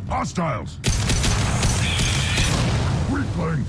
Hostiles! Weakling!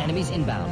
Enemies inbound.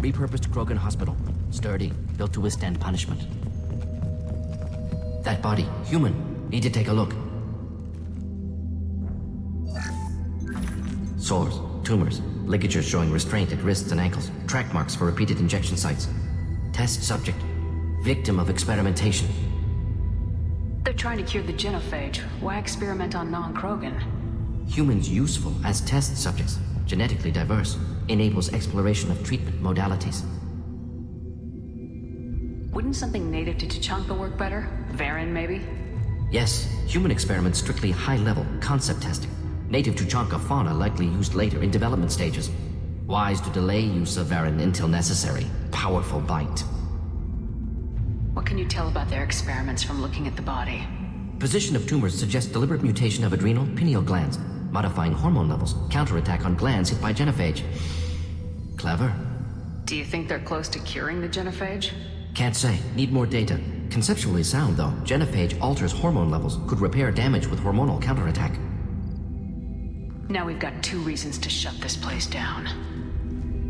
Repurposed Krogan hospital. Sturdy, built to withstand punishment. That body, human. Need to take a look. Sores, tumors, ligatures showing restraint at wrists and ankles, track marks for repeated injection sites. Test subject, victim of experimentation. They're trying to cure the genophage. Why experiment on non-Krogan? Humans useful as test subjects, genetically diverse, enables exploration of treatment modalities. Wouldn't something native to Tuchanka work better? Varen, maybe? Yes, human experiments strictly high-level, concept testing. Native Tuchanka fauna likely used later in development stages. Wise to delay use of Varen until necessary. Powerful bite. What can you tell about their experiments from looking at the body? Position of tumors suggests deliberate mutation of adrenal, pineal glands, modifying hormone levels, counterattack on glands hit by genophage. Clever. Do you think they're close to curing the genophage? Can't say. Need more data. Conceptually sound, though. Genophage alters hormone levels, could repair damage with hormonal counterattack. Now we've got 2 reasons to shut this place down.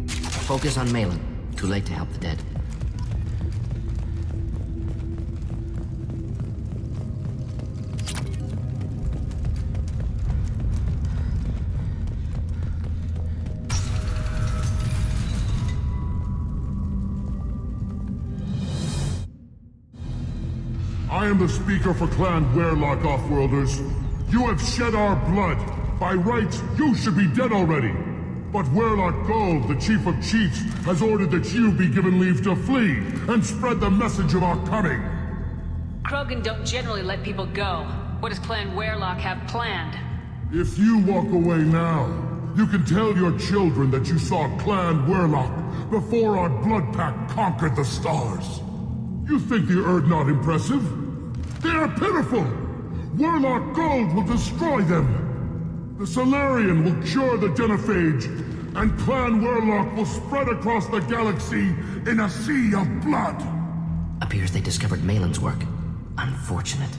Focus on Malin. Too late to help the dead. I am the speaker for Clan Weyrloc, Offworlders. You have shed our blood. By rights, you should be dead already. But Weyrloc Gold, the Chief of Chiefs, has ordered that you be given leave to flee and spread the message of our coming. Krogan don't generally let people go. What does Clan Weyrloc have planned? If you walk away now, you can tell your children that you saw Clan Weyrloc before our blood pact conquered the stars. You think the Erd not impressive? They are pitiful! Weyrloc Gold will destroy them! The Solarian will cure the genophage, and Clan Weyrloc will spread across the galaxy in a sea of blood! Appears they discovered Malin's work. Unfortunate.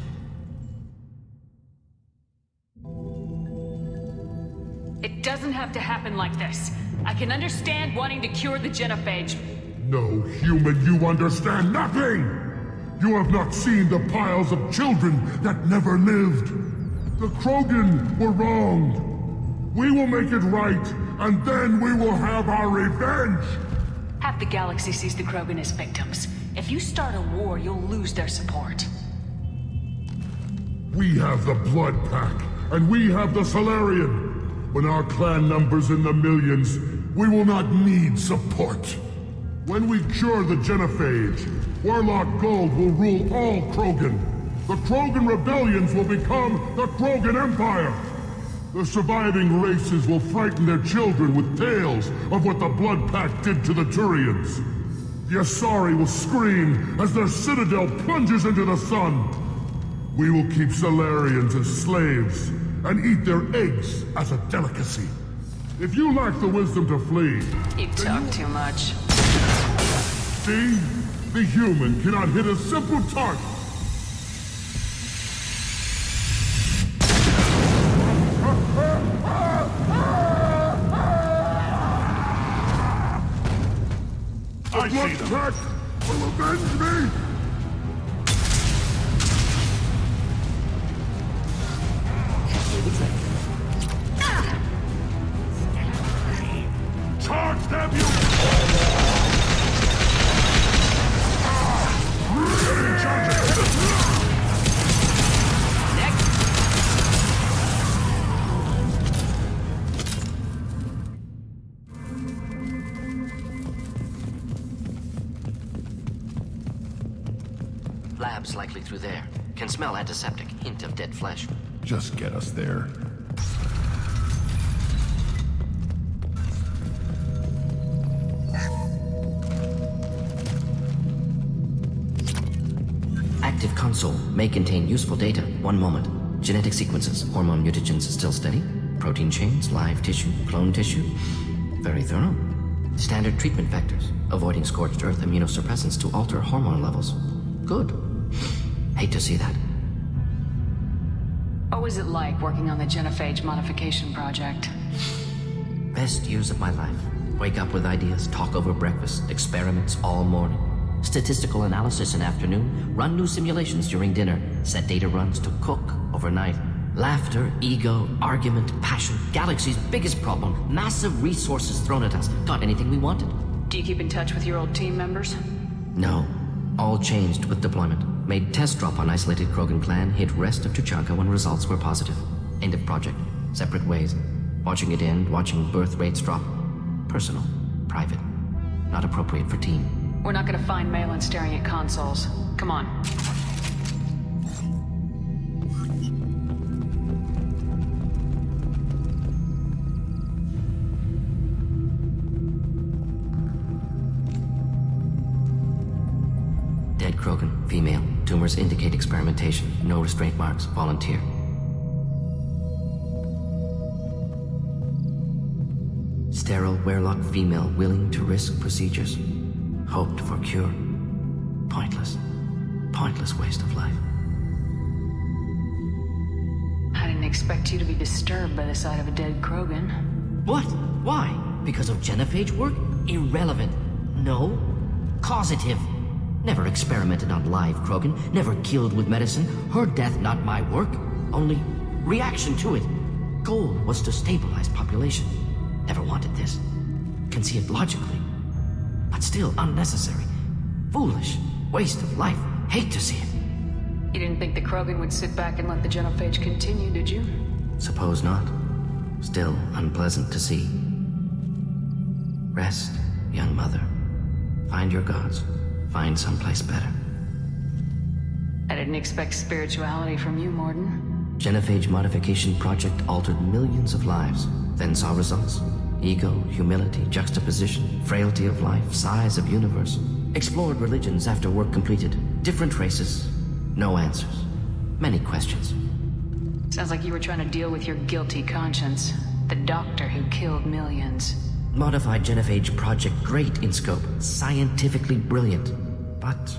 It doesn't have to happen like this. I can understand wanting to cure the genophage. No, human, you understand nothing! You have not seen the piles of children that never lived. The Krogan were wronged. We will make it right, and then we will have our revenge! Half the galaxy sees the Krogan as victims. If you start a war, you'll lose their support. We have the Blood Pack, and we have the Solarian. When our clan numbers in the millions, we will not need support. When we cure the genophage, Warlock Gold will rule all Krogan. The Krogan rebellions will become the Krogan Empire. The surviving races will frighten their children with tales of what the Blood Pack did to the Turians. The Asari will scream as their citadel plunges into the sun. We will keep Solarians as slaves and eat their eggs as a delicacy. If you lack the wisdom to flee, You talk too much. see? The human cannot hit a simple target. I see Blood them. Pack will avenge me! Charge them, you! Getting charged! Labs likely through there. Can smell antiseptic, hint of dead flesh. Just get us there. Active console may contain useful data. One moment. Genetic sequences, hormone mutagens still steady. Protein chains, live tissue, clone tissue. Very thorough. Standard treatment vectors, avoiding scorched earth immunosuppressants to alter hormone levels. Good. Hate to see that. What was it like working on the genophage modification project? Best years of my life. Wake up with ideas, talk over breakfast, experiments all morning. Statistical analysis in afternoon, run new simulations during dinner, set data runs to cook overnight. Laughter, ego, argument, passion, galaxy's biggest problem, massive resources thrown at us. Got anything we wanted? Do you keep in touch with your old team members? No. All changed with deployment. Made test drop on isolated Krogan clan, hit rest of Tuchanka when results were positive. End of project. Separate ways. Watching it end, watching birth rates drop. Personal. Private. Not appropriate for team. We're not gonna find Malin staring at consoles. Come on. Dead Krogan, female. Tumors indicate experimentation. No restraint marks. Volunteer. Sterile Werlock female willing to risk procedures. Hoped for cure. Pointless. Pointless waste of life. I didn't expect you to be disturbed by the sight of a dead Krogan. What? Why? Because of genophage work? Irrelevant. No. Causative. Never experimented on live Krogan. Never killed with medicine. Her death not my work. Only reaction to it. Goal was to stabilize population. Never wanted this. Can see it logically. But still unnecessary. Foolish. Waste of life. Hate to see it. You didn't think the Krogan would sit back and let the genophage continue, did you? Suppose not. Still unpleasant to see. Rest, young mother. Find your gods. Find someplace better. I didn't expect spirituality from you, Morden. Genophage modification project altered millions of lives. Then saw results. Ego, humility, juxtaposition, frailty of life, size of universe. Explored religions after work completed. Different races. No answers. Many questions. Sounds like you were trying to deal with your guilty conscience. The doctor who killed millions. Modified genophage project great in scope. Scientifically brilliant. But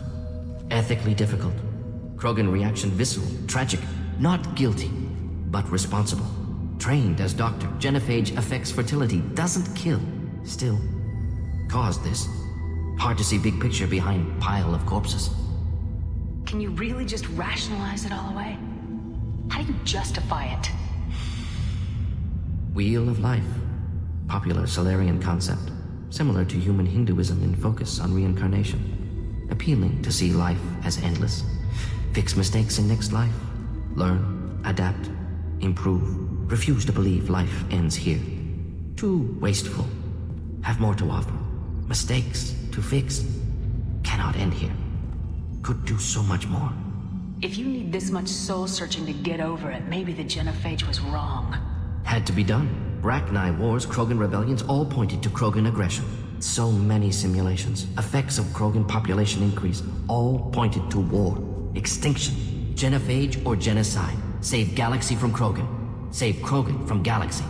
ethically difficult. Krogan reaction visceral, tragic. Not guilty, but responsible. Trained as doctor, genophage affects fertility, doesn't kill. Still, caused this. Hard to see big picture behind pile of corpses. Can you really just rationalize it all away? How do you justify it? Wheel of Life. Popular Solarian concept. Similar to human Hinduism in focus on reincarnation. Appealing to see life as endless. Fix mistakes in next life. Learn, adapt, improve. Refuse to believe life ends here. Too wasteful. Have more to offer. Mistakes to fix. Cannot end here. Could do so much more. If you need this much soul-searching to get over it, maybe the genophage was wrong. Had to be done. Rachni wars, Krogan rebellions all pointed to Krogan aggression. So many simulations. Effects of Krogan population increase all pointed to war. Extinction. Genophage or genocide. Save galaxy from Krogan. Save Krogan from galaxy.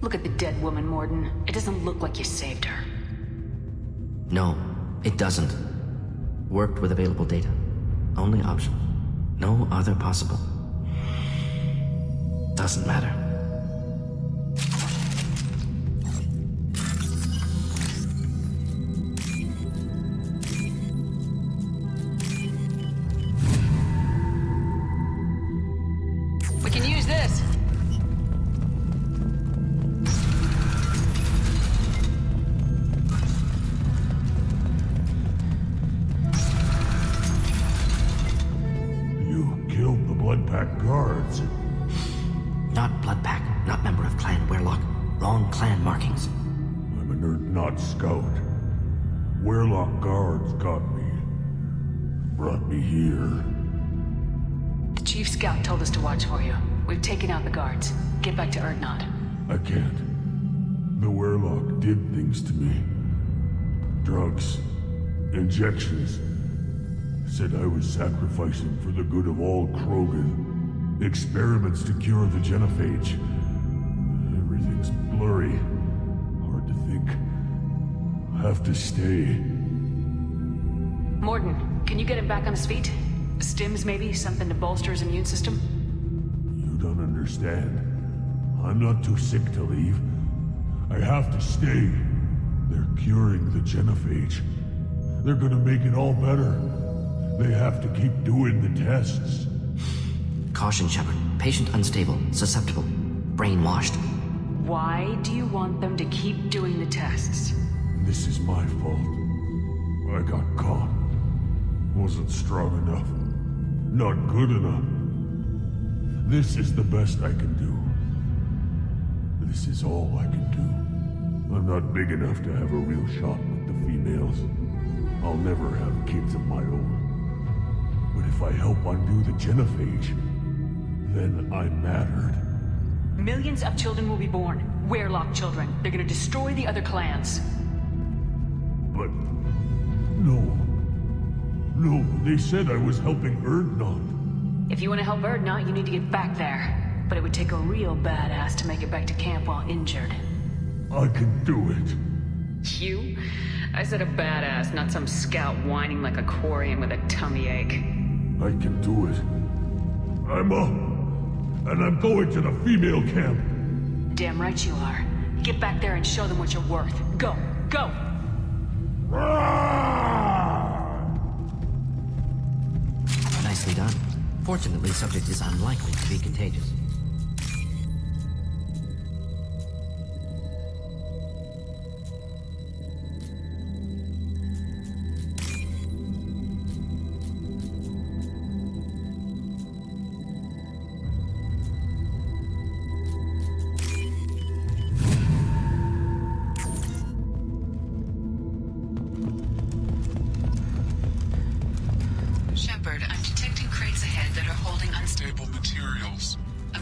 Look at the dead woman, Mordin. It doesn't look like you saved her. No, it doesn't. Worked with available data. Only option. No other possible. Doesn't matter. We can use this. You killed the Blood Pack guards. Not Blood Pack, not member of Clan Werlock. Wrong clan markings. I'm an Urdnot scout. Werlock guards got me. Brought me here. The chief scout told us to watch for you. We've taken out the guards. Get back to Urdnot. I can't. The Werlock did things to me. Drugs. Injections. Said I was sacrificing for the good of all Krogan. Experiments to cure the genophage. Everything's blurry. Hard to think. Have to stay. Mordin, can you get him back on his feet? Stims maybe? Something to bolster his immune system? You don't understand. I'm not too sick to leave. I have to stay. They're curing the genophage. They're gonna make it all better. They have to keep doing the tests. Caution, Shepard. Patient unstable, susceptible, brainwashed. Why do you want them to keep doing the tests? This is my fault. I got caught. Wasn't strong enough. Not good enough. This is the best I can do. This is all I can do. I'm not big enough to have a real shot with the females. I'll never have kids of my own. But if I help undo the genophage, then I mattered. Millions of children will be born. Werlock children. They're gonna destroy the other clans. But... no. No, they said I was helping Urdnot. If you want to help Urdnot, you need to get back there. But it would take a real badass to make it back to camp while injured. I can do it. You? I said a badass, not some scout whining like a Quarian with a tummy ache. I can do it. I'm up. And I'm going to the female camp. Damn right you are. Get back there and show them what you're worth. Go! Go! Nicely done. Fortunately, subject is unlikely to be contagious. Shepard, I'm detecting crates ahead that are holding unstable Stable materials. A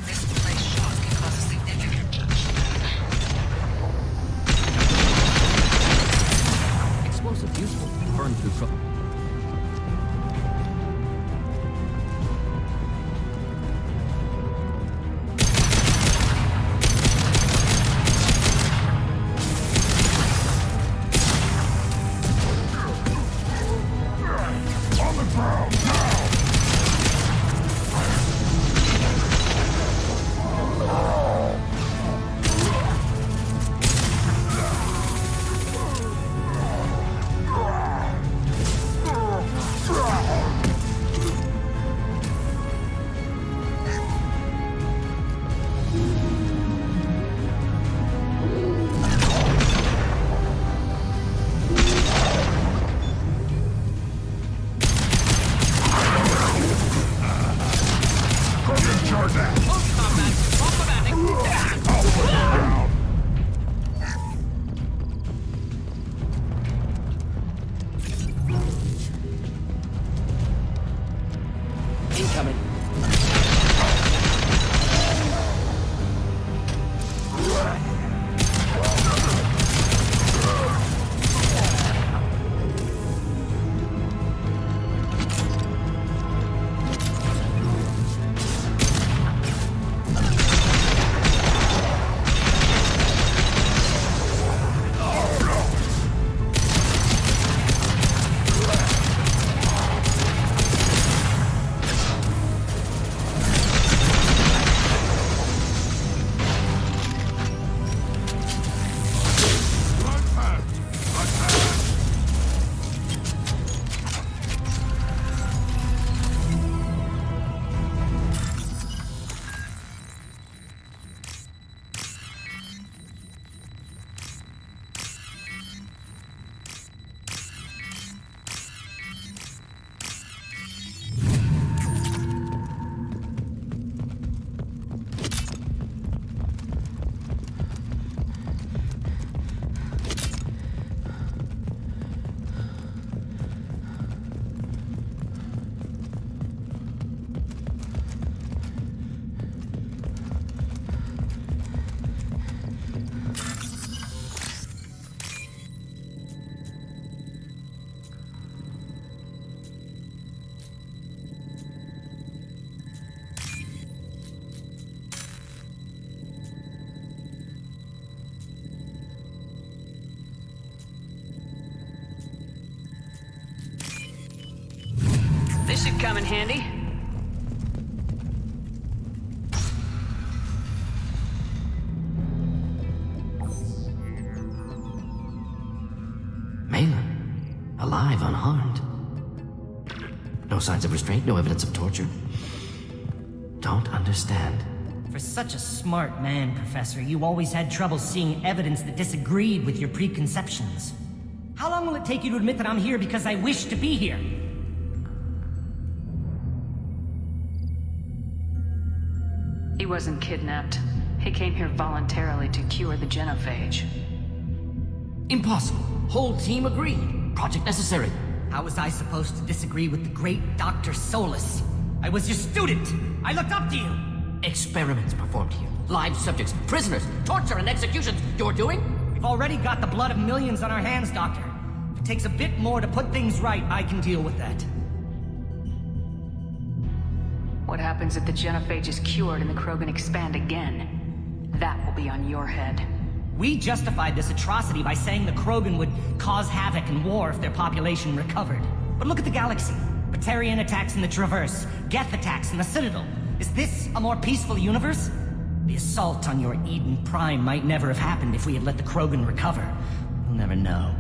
Come in handy? Malin, alive, unharmed. No signs of restraint, no evidence of torture. Don't understand. For such a smart man, Professor, you always had trouble seeing evidence that disagreed with your preconceptions. How long will it take you to admit that I'm here because I wish to be here? He wasn't kidnapped. He came here voluntarily to cure the genophage. Impossible. Whole team agreed. Project necessary. How was I supposed to disagree with the great Dr. Solus? I was your student! I looked up to you! Experiments performed here. Live subjects, prisoners, torture and executions. You're doing? We've already got the blood of millions on our hands, Doctor. If it takes a bit more to put things right, I can deal with that. What happens if the genophage is cured and the Krogan expand again? That will be on your head. We justified this atrocity by saying the Krogan would cause havoc and war if their population recovered. But look at the galaxy. Batarian attacks in the Traverse, Geth attacks in the Citadel. Is this a more peaceful universe? The assault on your Eden Prime might never have happened if we had let the Krogan recover. We'll never know.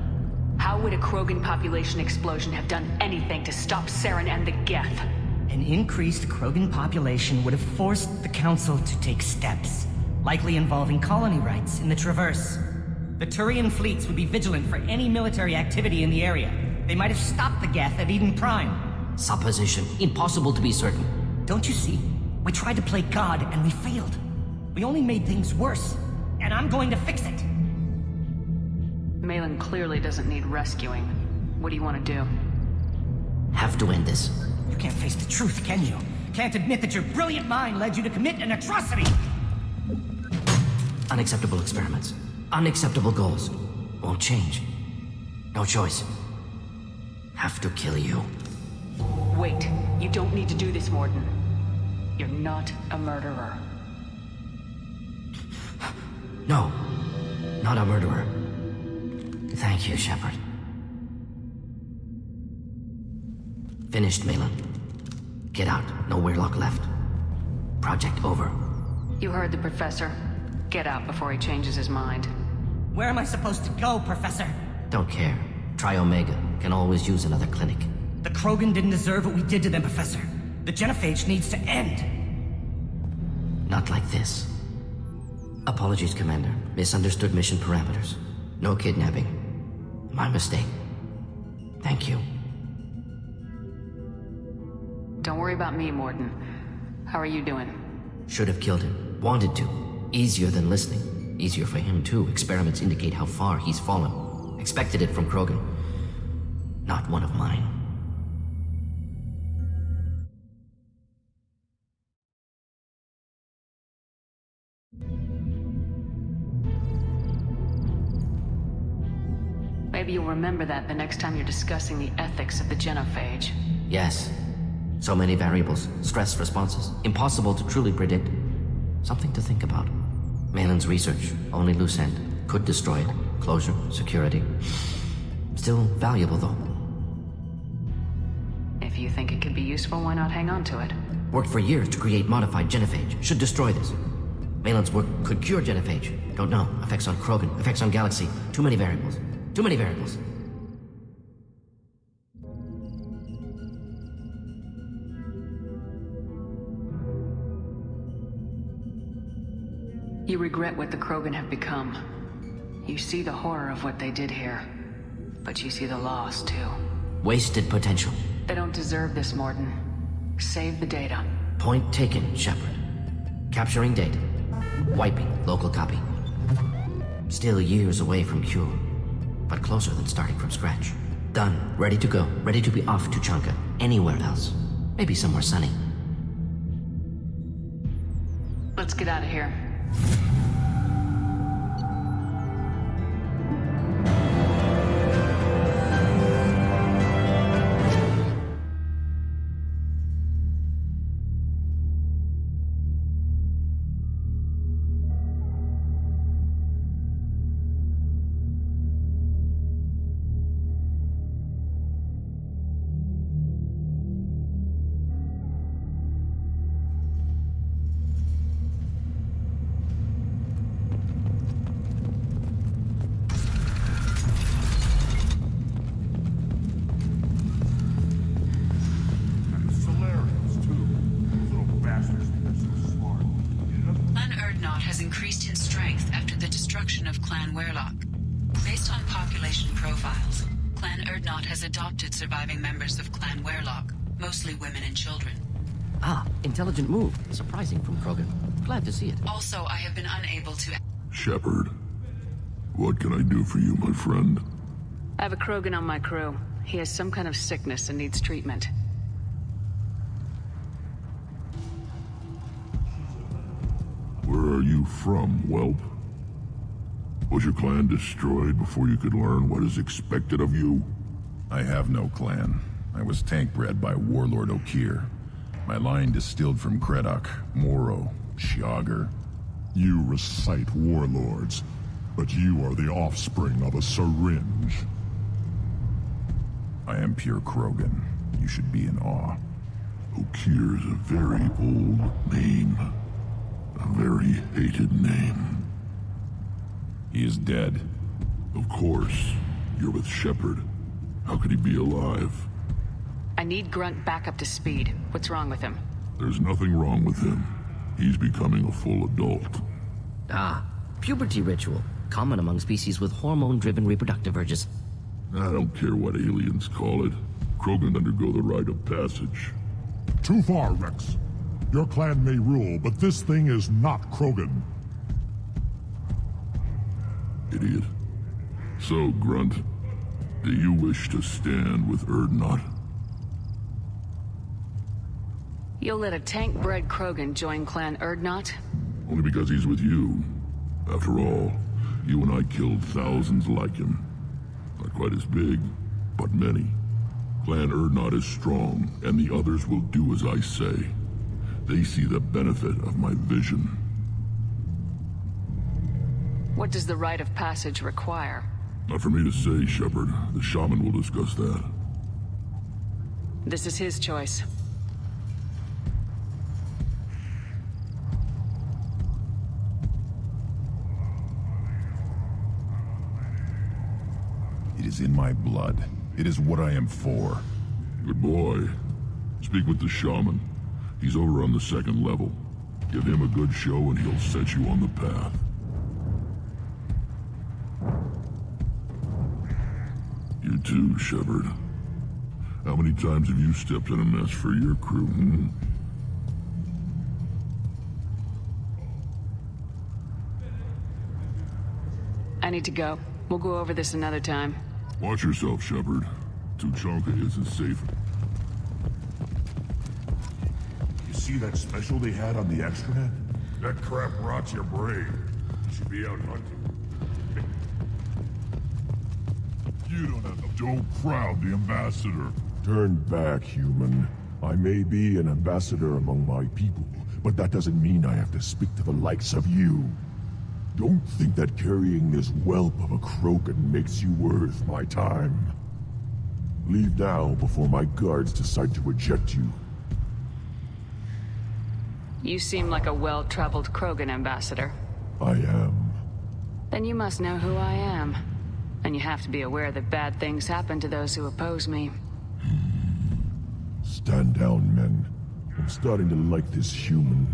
How would a Krogan population explosion have done anything to stop Saren and the Geth? An increased Krogan population would have forced the Council to take steps, likely involving colony rights in the Traverse. The Turian fleets would be vigilant for any military activity in the area. They might have stopped the Geth at Eden Prime. Supposition. Impossible to be certain. Don't you see? We tried to play God and we failed. We only made things worse, and I'm going to fix it. Malin clearly doesn't need rescuing. What do you want to do? Have to end this. You can't face the truth, can you? Can't admit that your brilliant mind led you to commit an atrocity! Unacceptable experiments. Unacceptable goals. Won't change. No choice. Have to kill you. Wait, you don't need to do this, Mordin. You're not a murderer. No. Not a murderer. Thank you, Shepard. Finished, Malin. Get out. No Weirlock left. Project over. You heard the Professor. Get out before he changes his mind. Where am I supposed to go, Professor? Don't care. Try Omega. Can always use another clinic. The Krogan didn't deserve what we did to them, Professor. The genophage needs to end. Not like this. Apologies, Commander. Misunderstood mission parameters. No kidnapping. My mistake. Thank you. Don't worry about me, Mordin. How are you doing? Should have killed him. Wanted to. Easier than listening. Easier for him, too. Experiments indicate how far he's fallen. Expected it from Krogan. Not one of mine. Maybe you'll remember that the next time you're discussing the ethics of the genophage. Yes. So many variables. Stress responses. Impossible to truly predict. Something to think about. Malin's research. Only loose end. Could destroy it. Closure. Security. Still valuable, though. If you think it could be useful, why not hang on to it? Worked for years to create modified genophage. Should destroy this. Malin's work could cure genophage. Don't know. Effects on Krogan. Effects on Galaxy. Too many variables. Too many variables. You regret what the Krogan have become. You see the horror of what they did here. But you see the loss, too. Wasted potential. They don't deserve this, Mordin. Save the data. Point taken, Shepard. Capturing data. Wiping local copy. Still years away from cure. But closer than starting from scratch. Done. Ready to go. Ready to be off to Tuchanka. Anywhere else. Maybe somewhere sunny. Let's get out of here. Based on population profiles, Clan Erdnot has adopted surviving members of Clan Werlock, mostly women and children. Ah, intelligent move. Surprising from Krogan. Glad to see it. Also, I have been unable to... Shepard, what can I do for you, my friend? I have a Krogan on my crew. He has some kind of sickness and needs treatment. Where are you from, whelp? Was your clan destroyed before you could learn what is expected of you? I have no clan. I was tank bred by Warlord Okeer. My line distilled from Kredok, Moro, Shiagar. You recite warlords, but you are the offspring of a syringe. I am pure Krogan. You should be in awe. Okeer is a very old name. A very hated name. He is dead. Of course. You're with Shepard. How could he be alive? I need Grunt back up to speed. What's wrong with him? There's nothing wrong with him. He's becoming a full adult. Ah, puberty ritual. Common among species with hormone-driven reproductive urges. I don't care what aliens call it. Krogan undergo the rite of passage. Too far, Rex. Your clan may rule, but this thing is not Krogan. Idiot. So, Grunt, do you wish to stand with Erdnot? You'll let a tank-bred Krogan join Clan Erdnot? Only because he's with you. After all, you and I killed thousands like him. Not quite as big, but many. Clan Erdnot is strong, and the others will do as I say. They see the benefit of my vision. What does the rite of passage require? Not for me to say, Shepard. The shaman will discuss that. This is his choice. It is in my blood. It is what I am for. Good boy. Speak with the shaman. He's over on the second level. Give him a good show and he'll set you on the path. You too, Shepard. How many times have you stepped in a mess for your crew, I need to go. We'll go over this another time. Watch yourself, Shepard. Tuchanka isn't safe. You see that special they had on the extranet? That crap rots your brain. You should be out hunting. You don't have to... Don't crowd the ambassador. Turn back, human. I may be an ambassador among my people, but that doesn't mean I have to speak to the likes of you. Don't think that carrying this whelp of a Krogan makes you worth my time. Leave now before my guards decide to eject you. You seem like a well-traveled Krogan ambassador. I am. Then you must know who I am. And you have to be aware that bad things happen to those who oppose me. Stand down, men. I'm starting to like this human.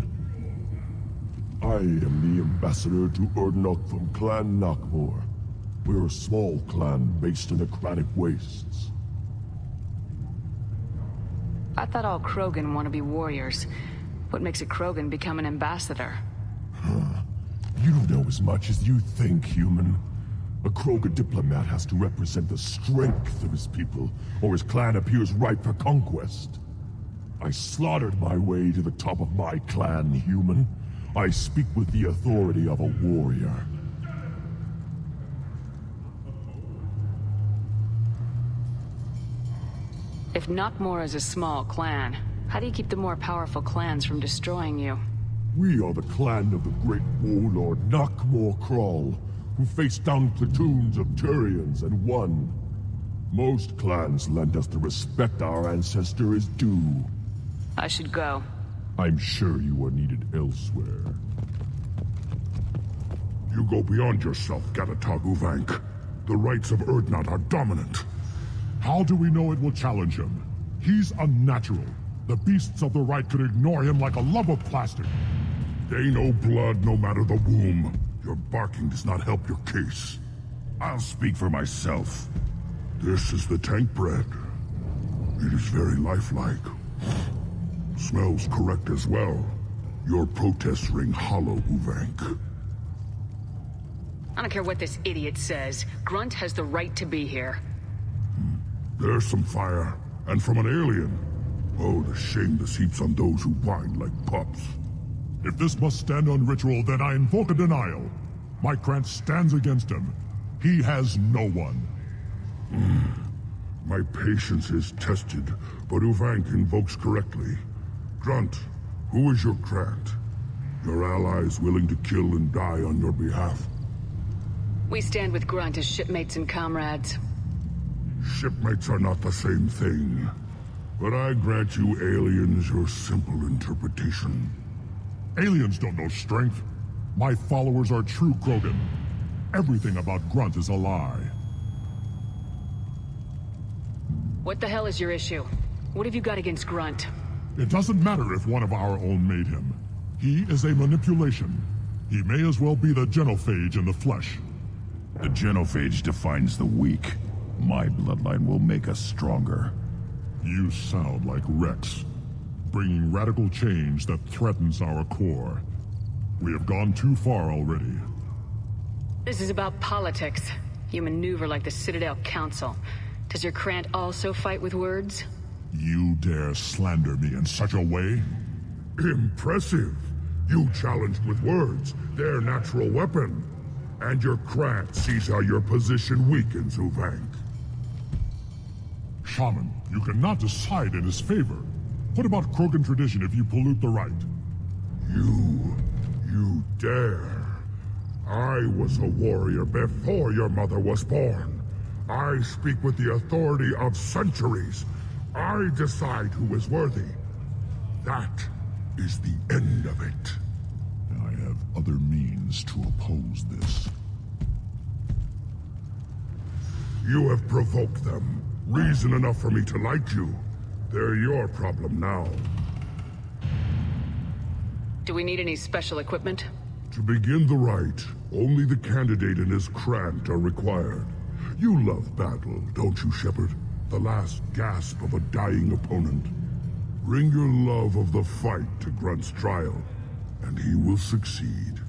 I am the ambassador to Erdnot from Clan Nakmor. We're a small clan based in the Kranich Wastes. I thought all Krogan want to be warriors. What makes a Krogan become an ambassador? You don't know as much as you think, human. A Krogan diplomat has to represent the strength of his people, or his clan appears ripe for conquest. I slaughtered my way to the top of my clan, human. I speak with the authority of a warrior. If Nakmor is a small clan, how do you keep the more powerful clans from destroying you? We are the clan of the great warlord Nakmor Krall, who faced down platoons of Turians and won. Most clans lend us the respect our ancestor is due. I should go. I'm sure you are needed elsewhere. You go beyond yourself, Gatatog Uvank. The rights of Erdnot are dominant. How do we know it will challenge him? He's unnatural. The beasts of the right could ignore him like a lump of plastic. They know blood no matter the womb. Your barking does not help your case. I'll speak for myself. This is the tank bread. It is very lifelike. Smells correct as well. Your protests ring hollow, Uvank. I don't care what this idiot says. Grunt has the right to be here. There's some fire, and from an alien. Oh, the shame this heaps on those who whine like pups. If this must stand on ritual, then I invoke a denial. Mykrant stands against him. He has no one. My patience is tested, but Uvank invokes correctly. Grunt, who is your Krant? Your allies willing to kill and die on your behalf? We stand with Grunt as shipmates and comrades. Shipmates are not the same thing. But I grant you aliens your simple interpretation. Aliens don't know strength. My followers are true Krogan. Everything about Grunt is a lie. What the hell is your issue? What have you got against Grunt? It doesn't matter if one of our own made him. He is a manipulation. He may as well be the genophage in the flesh. The genophage defines the weak. My bloodline will make us stronger. You sound like Rex, bringing radical change that threatens our core. We have gone too far already. This is about politics. You maneuver like the Citadel Council. Does your Krant also fight with words? You dare slander me in such a way? Impressive. You challenged with words, their natural weapon. And your Krant sees how your position weakens, Uvank. Shaman, you cannot decide in his favor. What about Krogan tradition if you pollute the rite? You dare. I was a warrior before your mother was born. I speak with the authority of centuries. I decide who is worthy. That is the end of it. I have other means to oppose this. You have provoked them. Reason enough for me to like you. They're your problem now. Do we need any special equipment? To begin the rite, only the candidate and his Krant are required. You love battle, don't you, Shepard? The last gasp of a dying opponent. Bring your love of the fight to Grunt's trial, and he will succeed.